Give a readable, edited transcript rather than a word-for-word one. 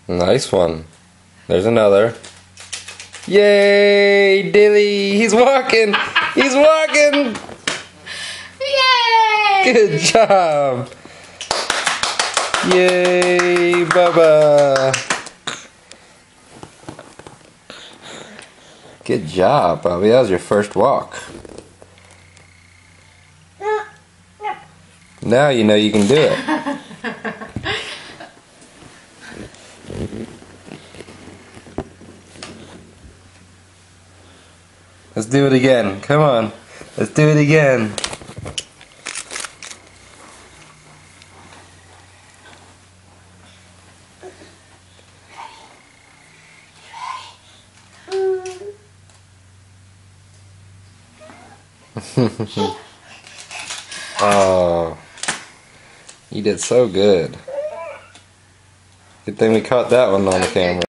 Nice one. There's another. Yay, Dilly! He's walking! He's walking! Yay! Good job! Yay, Bubba! Good job, Bobby. That was your first walk. Now you know you can do it. Let's do it again. Come on. Let's do it again. Oh, you did so good. Good thing we caught that one on the camera.